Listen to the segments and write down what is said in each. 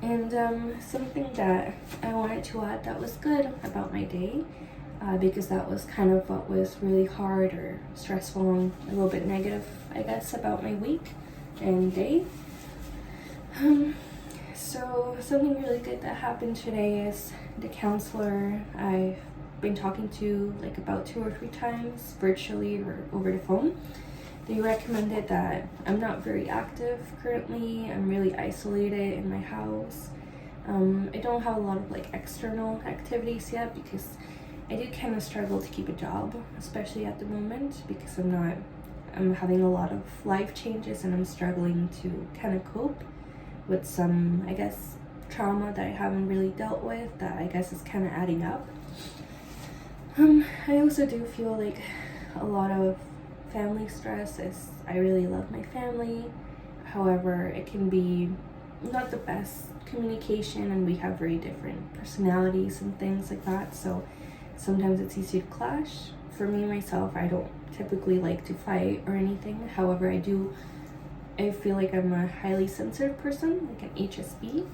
And something that I wanted to add that was good about my day, because that was kind of what was really hard or stressful and a little bit negative, I guess, about my week and day. So something really good that happened today is the counselor I've been talking to like about 2 or 3 times virtually or over the phone. They recommended that I'm not very active currently. I'm really isolated in my house. I don't have a lot of like external activities yet because I do kind of struggle to keep a job, especially at the moment, because I'm having a lot of life changes and I'm struggling to kind of cope with some, I guess, trauma that I haven't really dealt with that I guess is kind of adding up. I also do feel like a lot of family stress as I really love my family. However, it can be not the best communication and we have very different personalities and things like that. So sometimes it's easy to clash. For me, myself, I don't typically like to fight or anything. However, I feel like I'm a highly sensitive person, like an HSP.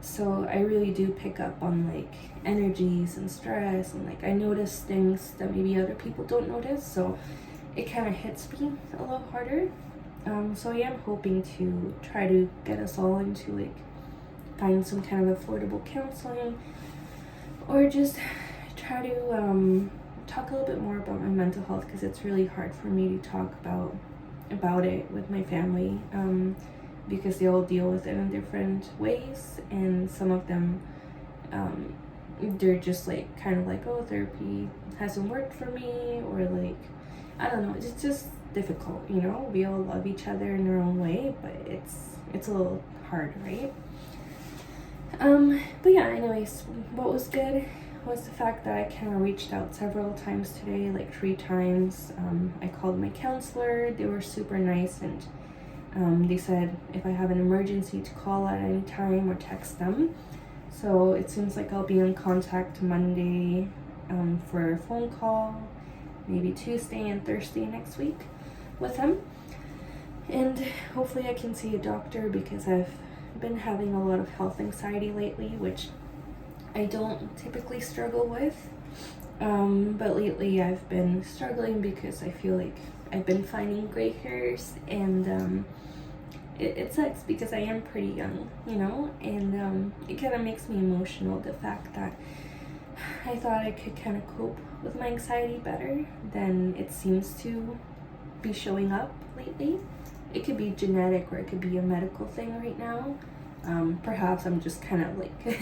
So I really do pick up on like energies and stress, and like I notice things that maybe other people don't notice. So it kind of hits me a little harder. So I am hoping to try to get us all into like find some kind of affordable counseling, or just try to talk a little bit more about my mental health, because it's really hard for me to talk about it with my family, because they all deal with it in different ways, and some of them they're just like kind of like, oh, therapy hasn't worked for me, or like I don't know, it's just difficult, you know. We all love each other in our own way, but it's a little hard, right? But yeah, anyways, what was good was the fact that I kind of reached out several times today, like 3 times. I called my counselor. They were super nice, and they said if I have an emergency to call at any time or text them. So it seems like I'll be in contact Monday for a phone call, maybe Tuesday and Thursday next week with him. And hopefully I can see a doctor, because I've been having a lot of health anxiety lately, which I don't typically struggle with. But lately I've been struggling because I feel like I've been finding gray hairs, and it sucks because I am pretty young, you know, and it kind of makes me emotional, the fact that I thought I could kind of cope with my anxiety better than it seems to be showing up lately. It could be genetic, or it could be a medical thing right now. Perhaps I'm just kind of like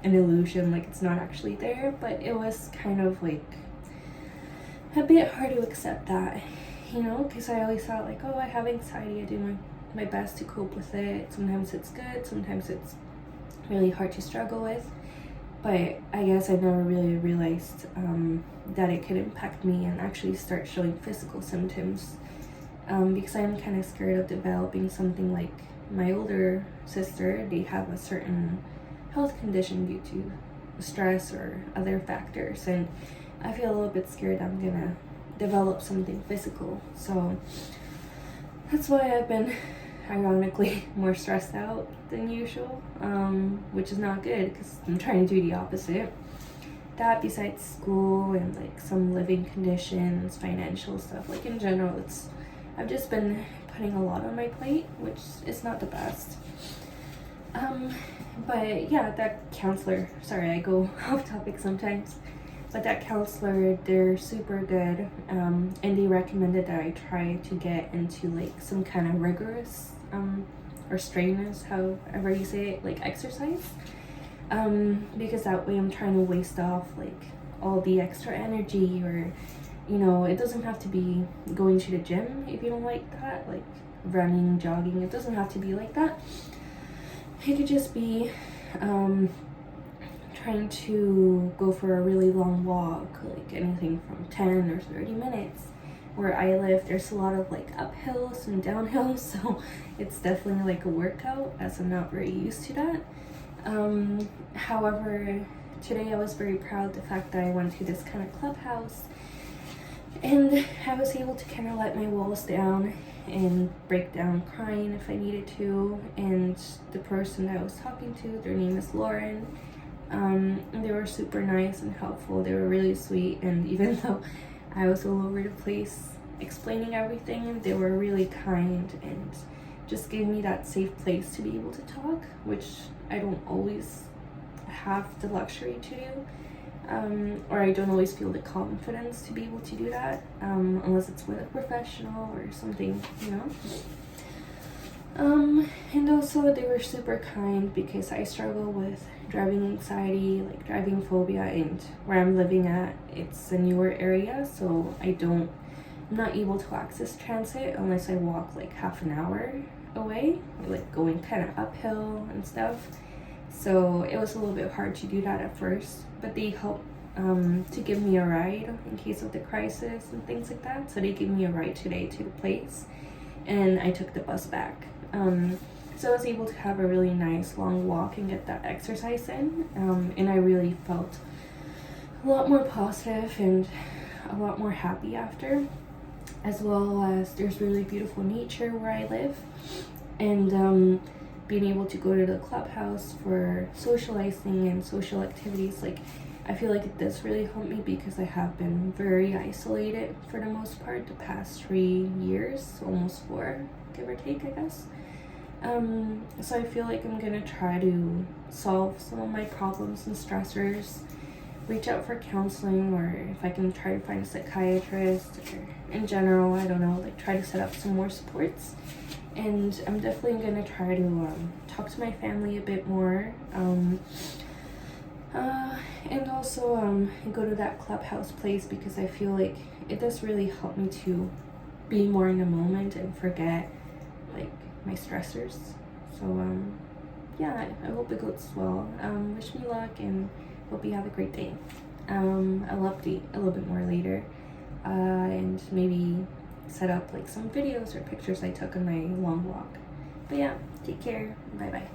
an illusion, like it's not actually there, but it was kind of like a bit hard to accept that, you know, because I always thought like, oh, I have anxiety, I do my best to cope with it. Sometimes it's good, sometimes it's really hard to struggle with, but I guess I never really realized that it could impact me and actually start showing physical symptoms, because I'm kind of scared of developing something like my older sister. They have a certain health condition due to stress or other factors, and I feel a little bit scared I'm gonna develop something physical. So that's why I've been ironically more stressed out than usual, which is not good because I'm trying to do the opposite. That, besides school and like some living conditions, financial stuff, like in general, I've just been putting a lot on my plate, which is not the best. But yeah, that counselor, sorry, I go off topic sometimes, but that counselor, they're super good, and they recommended that I try to get into like some kind of rigorous or strenuous, however you say it, like exercise, because that way I'm trying to waste off like all the extra energy, or you know, it doesn't have to be going to the gym if you don't like that, like running, jogging, it doesn't have to be like that. It could just be trying to go for a really long walk, like anything from 10 or 30 minutes. Where I live, there's a lot of like uphills and downhills, so it's definitely like a workout, as I'm not very used to that. However, today I was very proud of the fact that I went to this kind of clubhouse, and I was able to kind of let my walls down and break down crying if I needed to. And the person that I was talking to, their name is Lauren. And they were super nice and helpful. They were really sweet, and even though I was all over the place explaining everything, they were really kind and just gave me that safe place to be able to talk, which I don't always have the luxury to do, or I don't always feel the confidence to be able to do that, unless it's with a professional or something, you know. And also they were super kind because I struggle with driving anxiety, like driving phobia, and where I'm living at, it's a newer area, so I'm not able to access transit unless I walk like half an hour away, like going kind of uphill and stuff. So it was a little bit hard to do that at first, but they helped to give me a ride in case of the crisis and things like that. So they gave me a ride today to the place, and I took the bus back. So I was able to have a really nice long walk and get that exercise in, and I really felt a lot more positive and a lot more happy after, as well as there's really beautiful nature where I live, and being able to go to the clubhouse for socializing and social activities. Like, I feel like this really helped me because I have been very isolated for the most part the past 3 years, almost 4, give or take, I guess. So I feel like I'm gonna try to solve some of my problems and stressors, reach out for counseling, or if I can try to find a psychiatrist, or in general, I don't know, like try to set up some more supports. And I'm definitely gonna try to talk to my family a bit more, and also go to that clubhouse place because I feel like it does really help me to be more in the moment and forget like my stressors. So yeah, I hope it goes well. Wish me luck and hope you have a great day. I'll update a little bit more later, and maybe set up like some videos or pictures I took on my long walk. But yeah, take care. Bye bye.